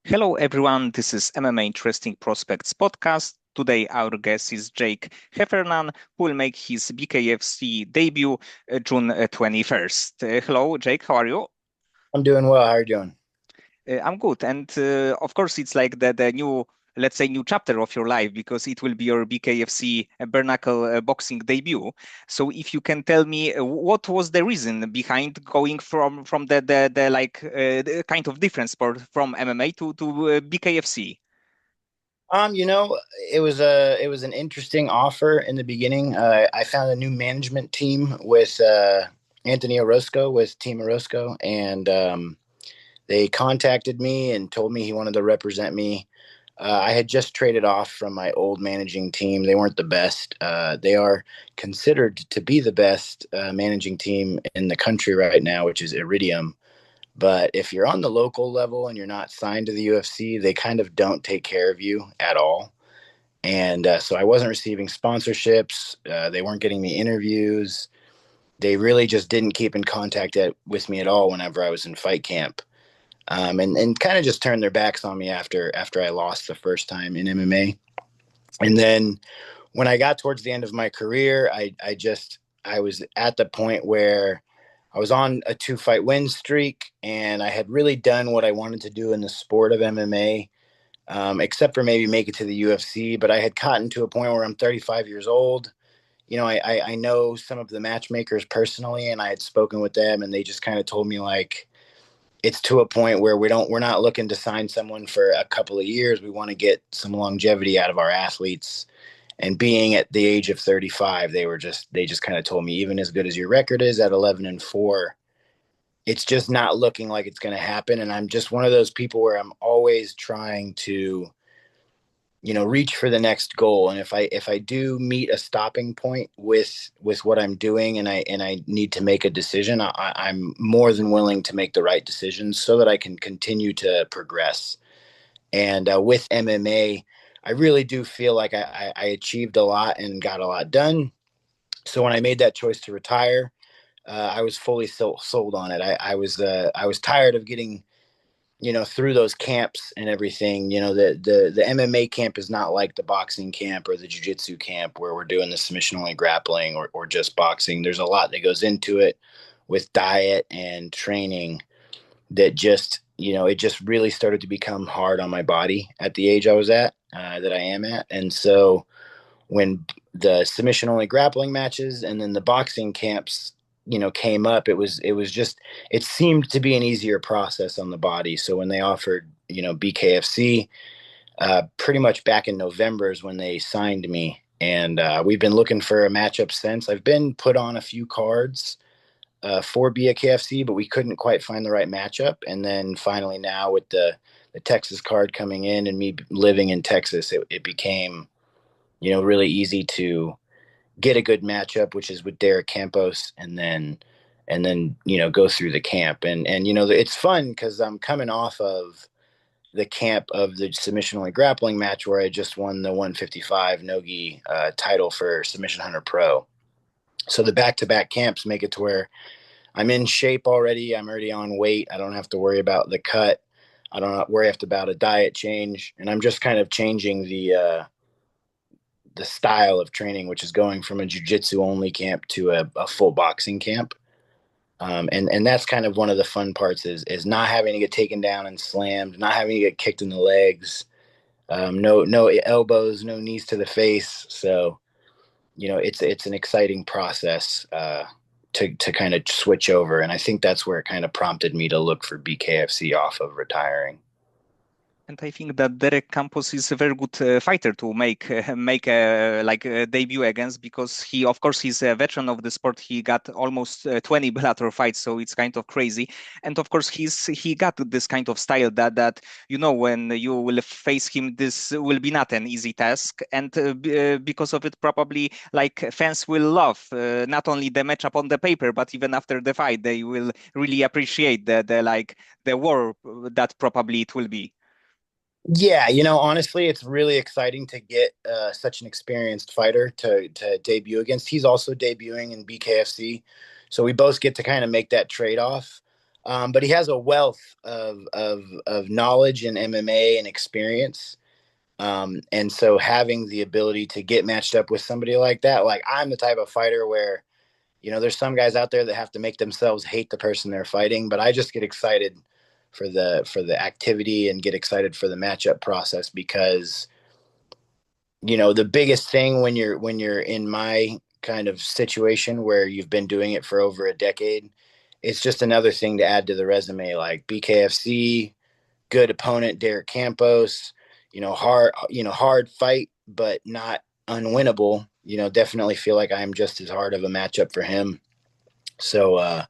Hello, everyone. This is MMA Interesting Prospects podcast. Today, our guest is Jake Heffernan, who will make his BKFC debut June 21st. Hello, Jake. How are you? I'm doing well. How are you doing? I'm good. And of course, it's like the new, let's say, new chapter of your life because it will be your BKFC Bernacle boxing debut. So, if you can tell me what was the reason behind going from the like the kind of different sport from MMA to BKFC? You know, it was an interesting offer in the beginning. I found a new management team with Anthony Orozco with Team Orozco, and they contacted me and told me he wanted to represent me. I had just traded off from my old managing team. They weren't the best. They are considered to be the best managing team in the country right now, which is Iridium. But if you're on the local level and you're not signed to the UFC, they kind of don't take care of you at all. And so I wasn't receiving sponsorships. They weren't getting me interviews. They really just didn't keep in contact with me at all whenever I was in fight camp. And kind of just turned their backs on me after I lost the first time in MMA. And then when I got towards the end of my career, I was at the point where I was on a 2 fight win streak, and I had really done what I wanted to do in the sport of MMA, except for maybe make it to the UFC. But I had gotten to a point where I'm 35 years old. I know some of the matchmakers personally, and I had spoken with them, and they just kind of told me like it's to a point where we're not looking to sign someone for a couple of years. We want to get some longevity out of our athletes. And being at the age of 35, they just kind of told me, even as good as your record is at 11-4, it's just not looking like it's going to happen. And I'm just one of those people where I'm always trying to, reach for the next goal. And if I do meet a stopping point with what I'm doing, and I need to make a decision, I'm more than willing to make the right decision so that I can continue to progress. And with MMA, I really do feel like I achieved a lot and got a lot done. So when I made that choice to retire, I was fully sold on it. I was tired of getting through those camps and everything. The MMA camp is not like the boxing camp or the jiu-jitsu camp where we're doing the submission only grappling or just boxing. There's a lot that goes into it with diet and training that it just really started to become hard on my body at the age I was at, that I am at. And so when the submission only grappling matches and then the boxing camps, came up, it seemed to be an easier process on the body. So when they offered, BKFC, pretty much back in November is when they signed me. And we've been looking for a matchup since. I've been put on a few cards for BKFC, but we couldn't quite find the right matchup. And then finally, now with the Texas card coming in and me living in Texas, it became really easy to get a good matchup, which is with Derek Campos, and then go through the camp. And it's fun because I'm coming off of the camp of the submission only grappling match where I just won the 155 Nogi title for Submission Hunter Pro. So the back to back camps make it to where I'm in shape already. I'm already on weight. I don't have to worry about the cut. I don't worry about a diet change, and I'm just kind of changing the style of training, which is going from a jujitsu only camp to a full boxing camp. And that's kind of one of the fun parts is not having to get taken down and slammed, not having to get kicked in the legs, no elbows, no knees to the face. So it's an exciting process to kind of switch over, and I think that's where it kind of prompted me to look for BKFC off of retiring. And I think that Derek Campos is a very good fighter to make a like a debut against because he, of course, he's a veteran of the sport. He got almost 20 Bellator fights, so it's kind of crazy. And of course, he got this kind of style that when you will face him, this will be not an easy task. And because of it, probably like fans will love not only the matchup on the paper, but even after the fight, they will really appreciate the war that probably it will be. Yeah, honestly, it's really exciting to get such an experienced fighter to debut against. He's also debuting in BKFC, so we both get to kind of make that trade off. But he has a wealth of knowledge in MMA and experience. And so having the ability to get matched up with somebody like that, like I'm the type of fighter where, there's some guys out there that have to make themselves hate the person they're fighting, but I just get excited for the activity and get excited for the matchup process because, the biggest thing when you're in my kind of situation where you've been doing it for over a decade, it's just another thing to add to the resume, like BKFC, good opponent, Derek Campos, hard fight, but not unwinnable. Definitely feel like I'm just as hard of a matchup for him. So,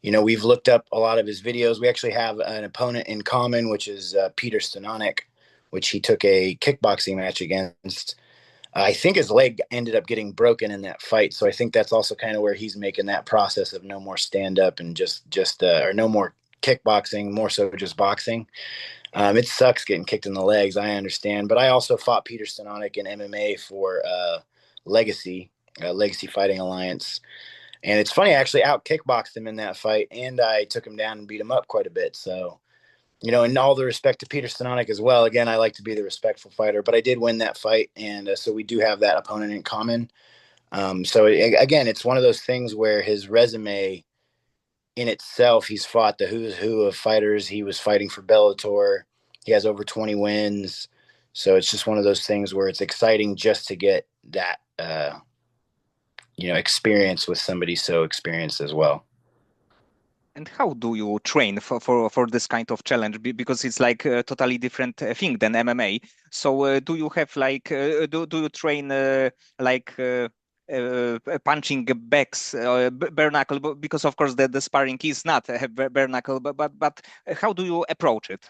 we've looked up a lot of his videos. We actually have an opponent in common, which is Peter Stonanek, which he took a kickboxing match against. I think his leg ended up getting broken in that fight, so I think that's also kind of where he's making that process of no more stand up and just or no more kickboxing, more so just boxing. It sucks getting kicked in the legs, I understand, but I also fought Peter Stonanek in MMA for Legacy, Legacy Fighting Alliance, and it's funny, I actually out kickboxed him in that fight, and I took him down and beat him up quite a bit. So, and all the respect to Peter Stonanek as well. Again, I like to be the respectful fighter, but I did win that fight, and so we do have that opponent in common. Again, it's one of those things where his resume in itself, he's fought the who's who of fighters. He was fighting for Bellator. He has over 20 wins. So it's just one of those things where it's exciting just to get that, experience with somebody so experienced as well. And how do you train for this kind of challenge? Because it's like a totally different thing than MMA. So do you have like do you train like punching backs, bare knuckle? Because of course the sparring is not bare knuckle, but how do you approach it?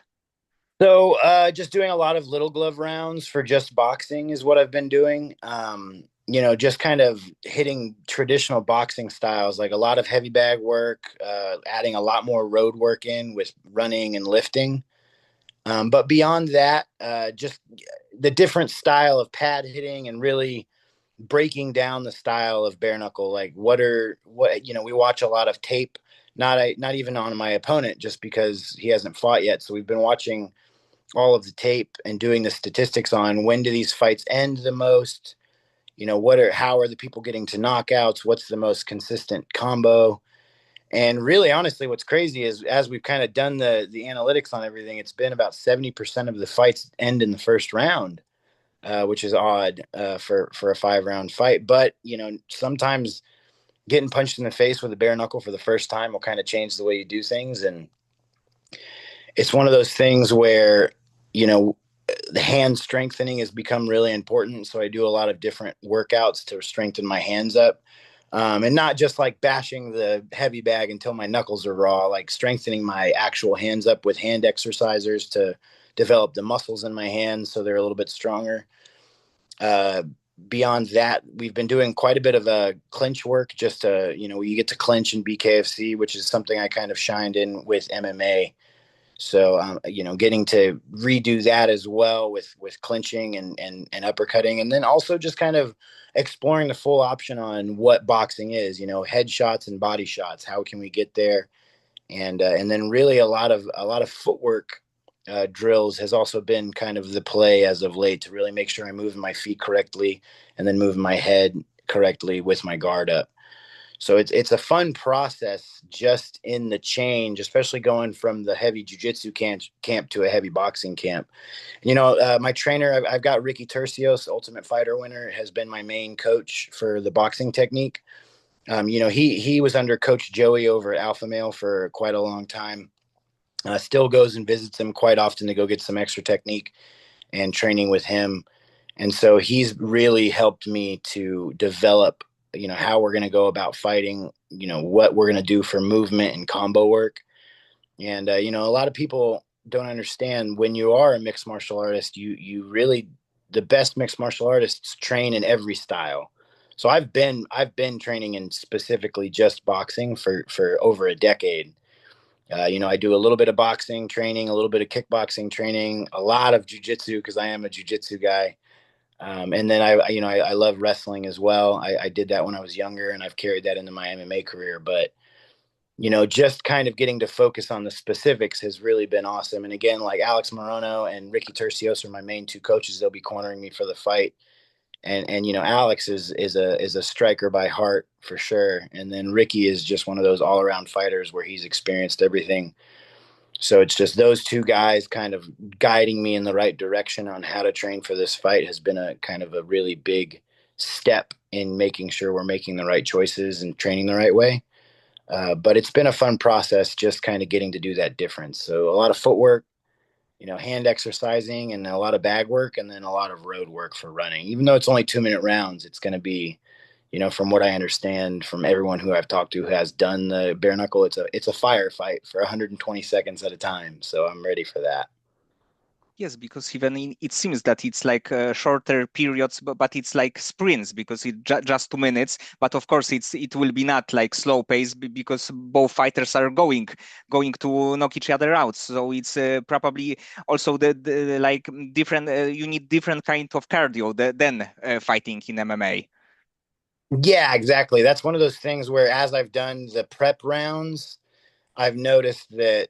So, just doing a lot of little glove rounds for just boxing is what I've been doing. Just kind of hitting traditional boxing styles, like a lot of heavy bag work, adding a lot more road work in with running and lifting. But beyond that, just the different style of pad hitting and really breaking down the style of bare knuckle. Like we watch a lot of tape, not even on my opponent, just because he hasn't fought yet. So we've been watching all of the tape and doing the statistics on when do these fights end the most, how are the people getting to knockouts, what's the most consistent combo. And really honestly, what's crazy is as we've kind of done the analytics on everything, it's been about 70% of the fights end in the first round, which is odd for a 5-round fight. But sometimes getting punched in the face with a bare knuckle for the first time will kind of change the way you do things. And it's one of those things where, you know, the hand strengthening has become really important. So I do a lot of different workouts to strengthen my hands up. And not just like bashing the heavy bag until my knuckles are raw, like strengthening my actual hands up with hand exercisers to develop the muscles in my hands so they're a little bit stronger. Uh, Beyond that, we've been doing quite a bit of clinch work, just to, you get to clinch in BKFC, which is something I kind of shined in with MMA. So, getting to redo that as well with clinching and uppercutting, and then also just kind of exploring the full option on what boxing is. Head shots and body shots. How can we get there? And then really a lot of footwork drills has also been kind of the play as of late to really make sure I'm moving my feet correctly and then moving my head correctly with my guard up. So it's a fun process just in the change, especially going from the heavy jujitsu camp to a heavy boxing camp. My trainer, I've got Ricky Tercios, Ultimate Fighter winner, has been my main coach for the boxing technique. He was under Coach Joey over at Alpha Male for quite a long time. Still goes and visits him quite often to go get some extra technique and training with him. And so he's really helped me to develop, how we're going to go about fighting, what we're going to do for movement and combo work. And, a lot of people don't understand when you are a mixed martial artist, you really, the best mixed martial artists train in every style. So I've been training in specifically just boxing for over a decade. I do a little bit of boxing training, a little bit of kickboxing training, a lot of jujitsu because I am a jujitsu guy. And then I love wrestling as well. I did that when I was younger, and I've carried that into my MMA career. But just kind of getting to focus on the specifics has really been awesome. And again, like Alex Morono and Ricky Tercios are my main two coaches. They'll be cornering me for the fight. And Alex is a striker by heart for sure. And then Ricky is just one of those all around fighters where he's experienced everything. So it's just those two guys kind of guiding me in the right direction on how to train for this fight has been a kind of a really big step in making sure we're making the right choices and training the right way. But it's been a fun process just kind of getting to do that difference. So a lot of footwork, hand exercising and a lot of bag work and then a lot of road work for running. Even though it's only 2 minute rounds, it's going to be, from what I understand from everyone who I've talked to who has done the bare knuckle, it's a firefight for 120 seconds at a time. So I'm ready for that. Yes, because even it seems that it's like shorter periods, but it's like sprints because it just 2 minutes. But of course, it will be not like slow pace because both fighters are going to knock each other out. So it's probably also the like different. You need different kind of cardio than fighting in MMA. Yeah, exactly. That's one of those things where as I've done the prep rounds, I've noticed that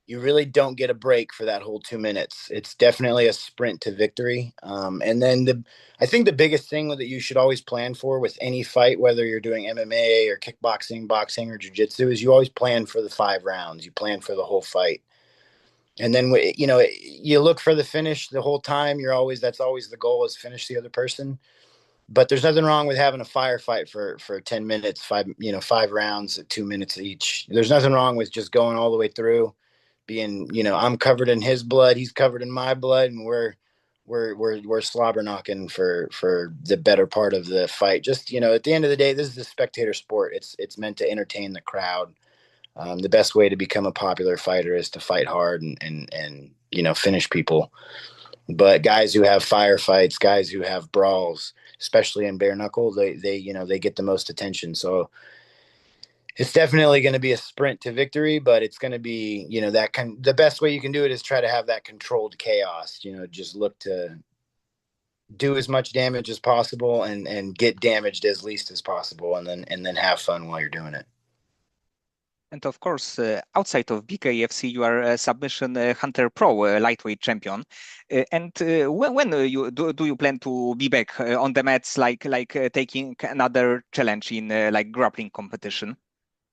you really don't get a break for that whole 2 minutes. It's definitely a sprint to victory. And then I think the biggest thing that you should always plan for with any fight, whether you're doing MMA or kickboxing, boxing, or jujitsu, is you always plan for the 5 rounds. You plan for the whole fight. And then, you look for the finish the whole time. That's always the goal is finish the other person. But there's nothing wrong with having a firefight for 10 minutes, 5 rounds at 2 minutes each. There's nothing wrong with just going all the way through being, I'm covered in his blood, he's covered in my blood, and we're slobber knocking for the better part of the fight. Just at the end of the day, this is a spectator sport. It's meant to entertain the crowd. The best way to become a popular fighter is to fight hard and finish people. But guys who have firefights, guys who have brawls, especially in bare knuckle, they get the most attention. So it's definitely going to be a sprint to victory, but it's going to be, the best way you can do it is try to have that controlled chaos, just look to do as much damage as possible and get damaged as least as possible. And then have fun while you're doing it. And of course, outside of BKFC, you are a Submission Hunter Pro lightweight champion. And when do you plan to be back on the mats, like taking another challenge in like grappling competition?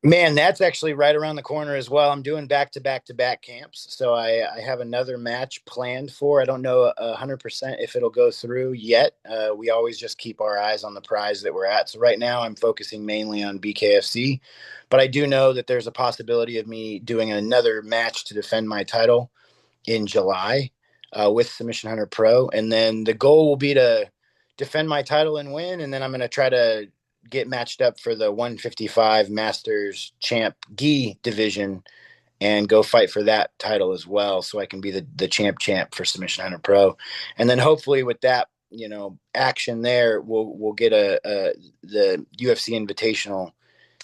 Man, that's actually right around the corner as well. I'm doing back to back to back camps. So I have another match planned for. I don't know 100% if it'll go through yet. We always just keep our eyes on the prize that we're at. So right now I'm focusing mainly on BKFC, but I do know that there's a possibility of me doing another match to defend my title in July with Submission Hunter Pro. And then the goal will be to defend my title and win. And then I'm going to try to get matched up for the 155 Masters Champ Gi division and go fight for that title as well, so I can be the champ for Submission Hunter Pro. And then hopefully with that, action there, we'll get the UFC Invitational,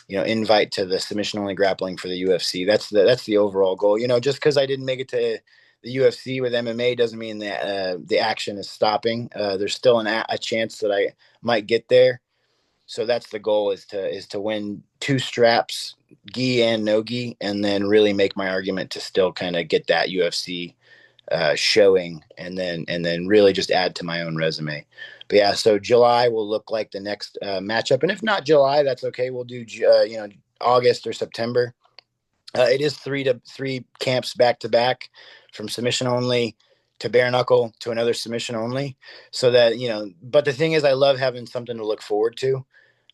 invite to the submission only grappling for the UFC. That's the overall goal. Just because I didn't make it to the UFC with MMA doesn't mean that the action is stopping. There's still a chance that I might get there. So that's the goal is to win 2 straps, gi and no gi, and then really make my argument to still kind of get that UFC showing, and then really just add to my own resume. But yeah, so July will look like the next matchup, and if not July, that's okay. We'll do August or September. It is 3 camps back to back, from submission only to bare knuckle to another submission only. So that but the thing is, I love having something to look forward to.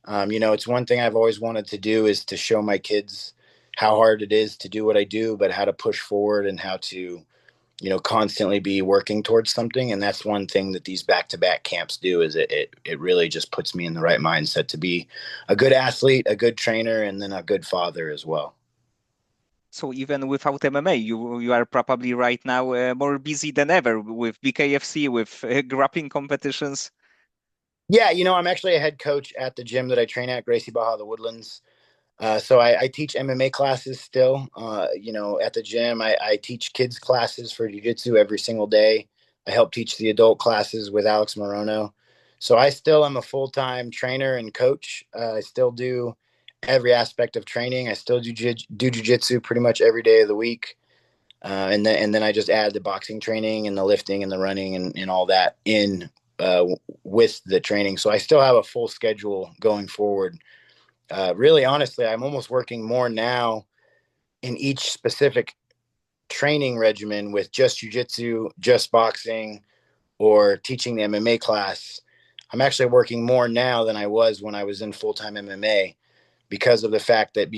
It's one thing I've always wanted to do is to show my kids how hard it is to do what I do, but how to push forward and how to, constantly be working towards something. And that's one thing that these back-to-back camps do is it really just puts me in the right mindset to be a good athlete, a good trainer, and then a good father as well. So even without MMA, you are probably right now more busy than ever with BKFC, with grappling competitions. Yeah, I'm actually a head coach at the gym that I train at, Gracie Baja, the Woodlands. So I teach MMA classes still, at the gym. I teach kids classes for jiu-jitsu every single day. I help teach the adult classes with Alex Morono. So I still am a full-time trainer and coach. I still do every aspect of training. I still do jujitsu pretty much every day of the week. And then I just add the boxing training and the lifting and the running and all that in with the training. So I still have a full schedule going forward. Really, honestly, I'm almost working more now in each specific training regimen with just jujitsu, just boxing, or teaching the MMA class. I'm actually working more now than I was when I was in full time MMA because of the fact that,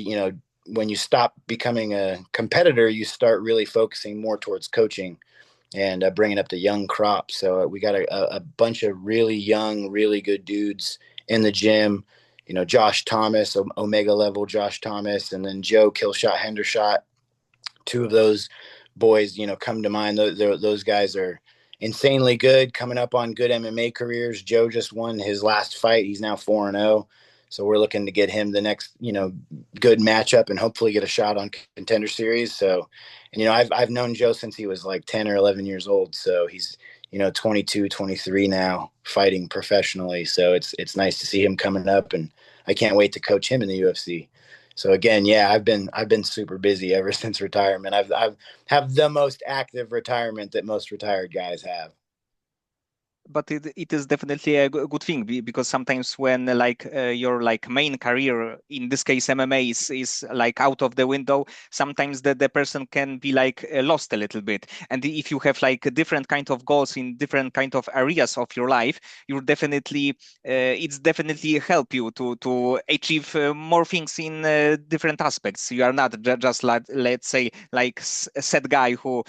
when you stop becoming a competitor, you start really focusing more towards coaching and bringing up the young crop. So we got a bunch of really young, really good dudes in the gym. Josh Thomas, Omega level Josh Thomas, and then Joe Killshot Hendershot. Two of those boys, come to mind. Those guys are insanely good, coming up on good MMA careers. Joe just won his last fight. He's now 4-0. So we're looking to get him the next, good matchup and hopefully get a shot on Contender Series. So, and, I've known Joe since he was like 10 or 11 years old. So he's, 22, 23 now, fighting professionally. So it's nice to see him coming up, and I can't wait to coach him in the UFC. So again, yeah, I've been super busy ever since retirement. I've have the most active retirement that most retired guys have. But it is definitely a good thing, because sometimes when like your like main career, in this case MMA, is like out of the window, sometimes the person can be like lost a little bit. And if you have like different kind of goals in different kind of areas of your life, you're definitely it's definitely help you to achieve more things in different aspects. You are not just like, let's say, like a sad guy who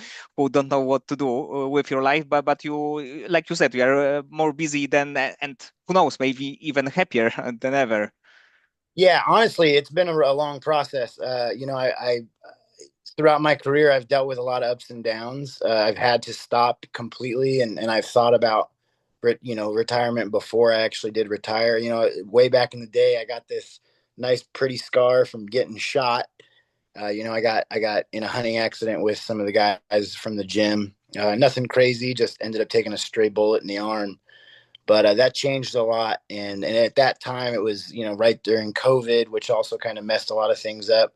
don't know what to do with your life, but you, like you said, you are more busy than, and who knows, maybe even happier than ever. Yeah, honestly, it's been a long process. I throughout my career, I've dealt with a lot of ups and downs. I've had to stop completely, and I've thought about, retirement before I actually did retire. Way back in the day, I got this nice, pretty scar from getting shot. I got in a hunting accident with some of the guys from the gym. Nothing crazy, just ended up taking a stray bullet in the arm. But that changed a lot, and at that time it was right during COVID, which also kind of messed a lot of things up.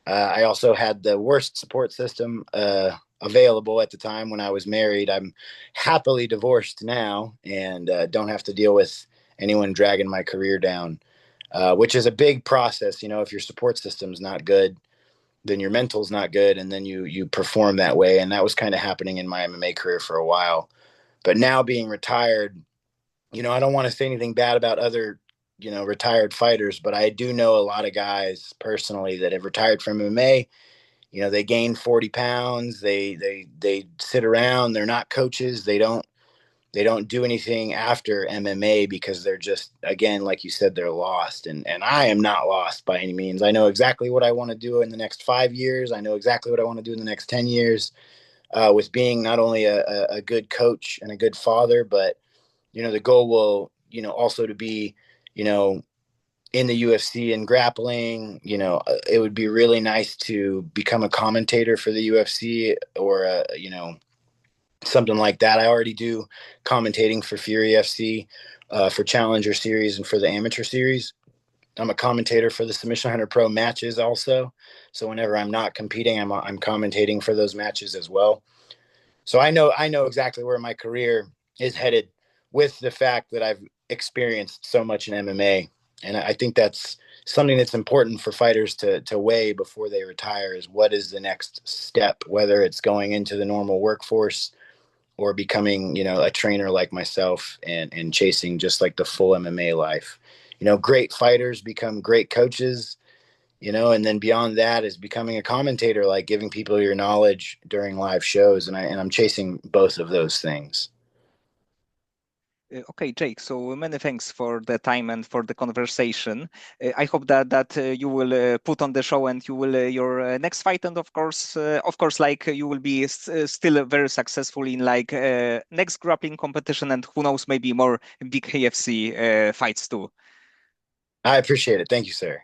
I also had the worst support system available at the time when I was married. I'm happily divorced now and don't have to deal with anyone dragging my career down, which is a big process. If your support system's not good, then your mental's not good, and then you perform that way. And that was kind of happening in my MMA career for a while. But now being retired, I don't want to say anything bad about other, retired fighters, but I do know a lot of guys personally that have retired from MMA. They gain 40 pounds. They sit around. They're not coaches. They don't do anything after MMA because they're just, again, like you said, they're lost. And I am not lost by any means. I know exactly what I want to do in the next 5 years. I know exactly what I want to do in the next 10 years, with being not only a good coach and a good father, but, the goal will, also to be, you know, in the UFC and grappling. It would be really nice to become a commentator for the UFC or, something like that. I already do commentating for Fury FC, for Challenger Series and for the Amateur Series. I'm a commentator for the Submission Hunter Pro matches also. So whenever I'm not competing, I'm commentating for those matches as well. So I know exactly where my career is headed with the fact that I've experienced so much in MMA. And I think that's something that's important for fighters to weigh before they retire, is what is the next step, whether it's going into the normal workforce or becoming, a trainer like myself and chasing just like the full MMA life. Great fighters become great coaches, and then beyond that is becoming a commentator, like giving people your knowledge during live shows. And I'm chasing both of those things. Okay, Jake. So many thanks for the time and for the conversation. I hope that you will put on the show, and you will your next fight, and of course, like you will be still very successful in like next grappling competition, and who knows, maybe more BKFC fights too. I appreciate it. Thank you, sir.